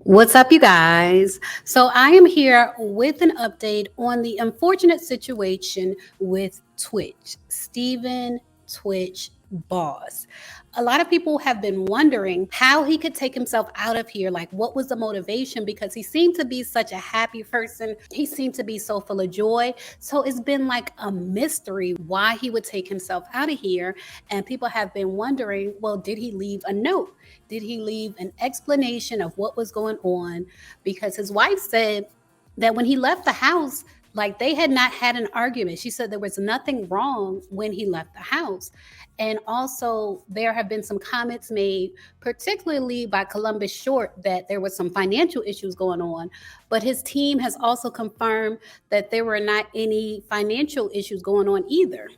What's up, you guys? So, I am here with an update on the unfortunate situation with Twitch, Stephen Twitch Boss. A lot of people have been wondering how he could take himself out of here. Like, what was the motivation? Because he seemed to be such a happy person. He seemed to be so full of joy. So, it's been like a mystery why he would take himself out of here. And people have been wondering, well, did he leave a note? Did he leave an explanation of what was going on? Because his wife said that when he left the house, like they had not had an argument. She said there was nothing wrong when he left the house. And also, there have been some comments made, particularly by Columbus Short, that there was some financial issues going on. But his team has also confirmed that there were not any financial issues going on either.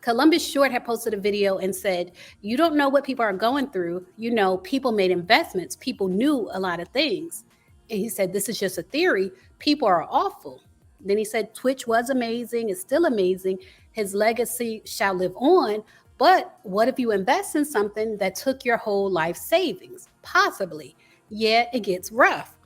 Columbus Short had posted a video and said, "You don't know what people are going through. You know, people made investments, people knew a lot of things." And he said, "This is just a theory. People are awful." Then he said, "Twitch was amazing, it's still amazing. His legacy shall live on. But what if you invest in something that took your whole life savings? Possibly. Yeah, it gets rough."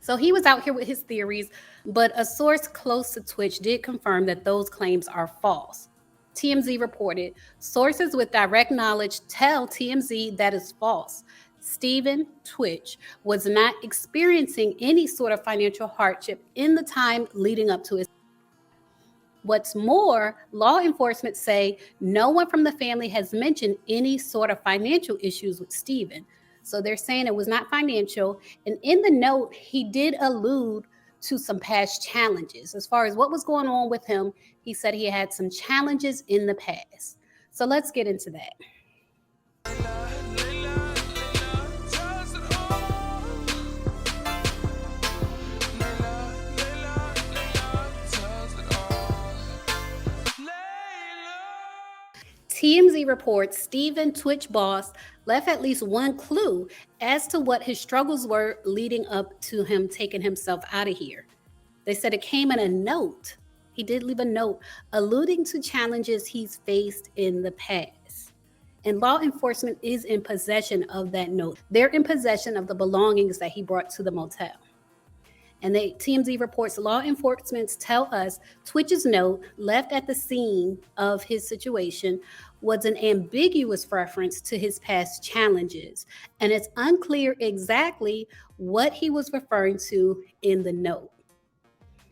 So he was out here with his theories, but a source close to Twitch did confirm that those claims are false. TMZ reported, sources with direct knowledge tell TMZ that is false. Stephen Twitch was not experiencing any sort of financial hardship in the time leading up to his. What's more, law enforcement say no one from the family has mentioned any sort of financial issues with Stephen. So they're saying it was not financial. And in the note, he did allude to some past challenges. As far as what was going on with him, he said he had some challenges in the past. So let's get into that. TMZ reports Stephen Twitch Boss left at least one clue as to what his struggles were leading up to him taking himself out of here. They said it came in a note. He did leave a note alluding to challenges he's faced in the past. And law enforcement is in possession of that note. They're in possession of the belongings that he brought to the motel. And TMZ reports law enforcement tell us Twitch's note left at the scene of his situation was an ambiguous reference to his past challenges. And it's unclear exactly what he was referring to in the note.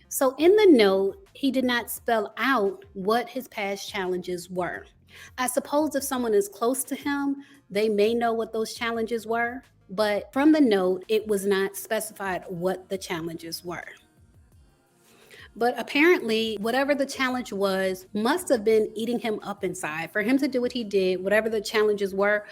So in the note, he did not spell out what his past challenges were. I suppose if someone is close to him, they may know what those challenges were. But from the note, it was not specified what the challenges were. But apparently, whatever the challenge was must have been eating him up inside. For him to do what he did, whatever the challenges were,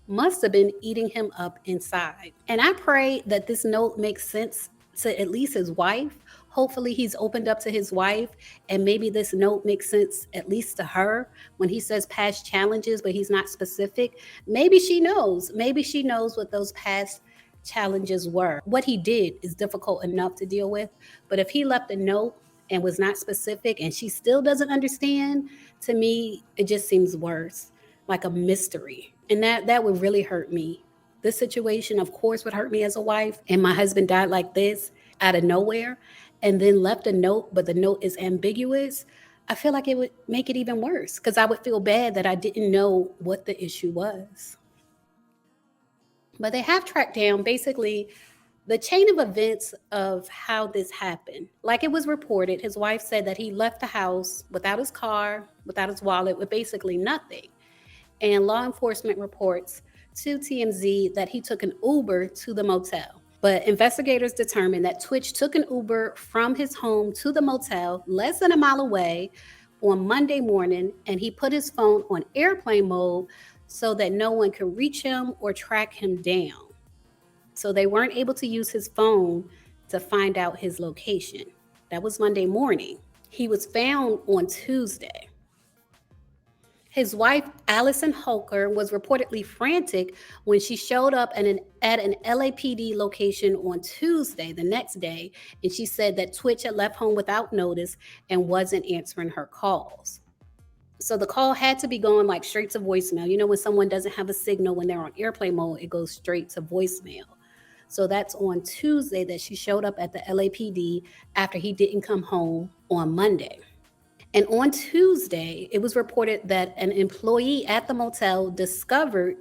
must have been eating him up inside. And I pray that this note makes sense to at least his wife. Hopefully he's opened up to his wife, and maybe this note makes sense at least to her when he says past challenges, but he's not specific. Maybe she knows. Maybe she knows what those past challenges were. What he did is difficult enough to deal with, but if he left a note and was not specific and she still doesn't understand, to me, it just seems worse, like a mystery. And that would really hurt me. This situation, of course, would hurt me as a wife, and my husband died like this out of nowhere and then left a note, but the note is ambiguous. I feel like it would make it even worse because I would feel bad that I didn't know what the issue was. But they have tracked down basically the chain of events of how this happened. Like it was reported, his wife said that he left the house without his car, without his wallet, with basically nothing. And law enforcement reports to TMZ that he took an Uber to the motel. But investigators determined that Twitch took an Uber from his home to the motel less than a mile away on Monday morning, and he put his phone on airplane mode so that no one could reach him or track him down. So they weren't able to use his phone to find out his location. That was Monday morning. He was found on Tuesday. His wife, Allison Holker, was reportedly frantic when she showed up at an LAPD location on Tuesday, the next day, and she said that Twitch had left home without notice and wasn't answering her calls. So the call had to be going like straight to voicemail. You know, when someone doesn't have a signal when they're on airplane mode, it goes straight to voicemail. So that's on Tuesday that she showed up at the LAPD after he didn't come home on Monday. And on Tuesday, it was reported that an employee at the motel discovered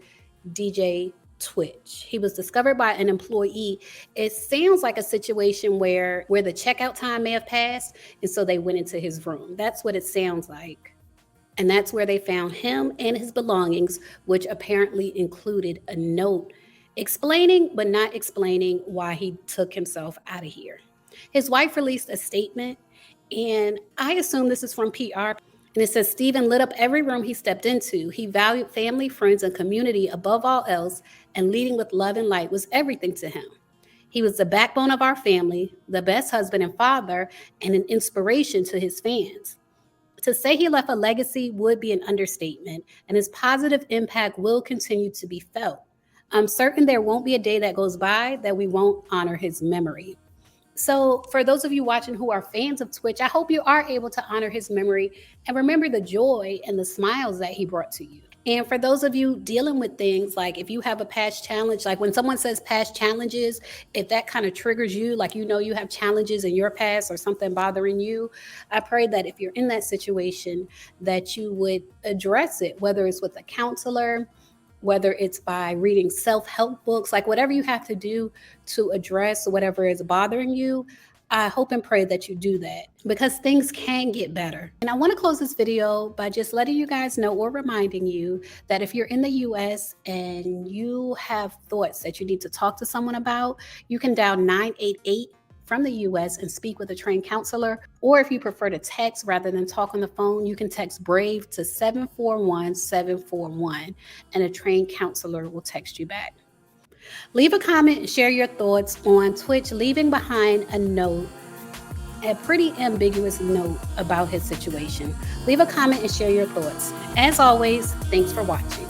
DJ Twitch. He was discovered by an employee. It sounds like a situation where the checkout time may have passed, and so they went into his room. That's what it sounds like. And that's where they found him and his belongings, which apparently included a note explaining but not explaining why he took himself out of here. His wife released a statement, and I assume this is from PR. And it says Stephen lit up every room he stepped into. He valued family, friends, and community above all else, and leading with love and light was everything to him. He was the backbone of our family, the best husband and father, and an inspiration to his fans. To say he left a legacy would be an understatement, and his positive impact will continue to be felt. I'm certain there won't be a day that goes by that we won't honor his memory. So, for those of you watching who are fans of Twitch, I hope you are able to honor his memory and remember the joy and the smiles that he brought to you. And for those of you dealing with things like if you have a past challenge, like when someone says past challenges, if that kind of triggers you, like you know you have challenges in your past or something bothering you, I pray that if you're in that situation, that you would address it, whether it's with a counselor, whether it's by reading self-help books, like whatever you have to do to address whatever is bothering you. I hope and pray that you do that because things can get better. And I want to close this video by just letting you guys know or reminding you that if you're in the US and you have thoughts that you need to talk to someone about, you can dial 988 from the US and speak with a trained counselor. Or if you prefer to text rather than talk on the phone, you can text BRAVE to 741-741 and a trained counselor will text you back. Leave a comment and share your thoughts on Twitch leaving behind a note, a pretty ambiguous note about his situation. Leave a comment and share your thoughts. As always, thanks for watching.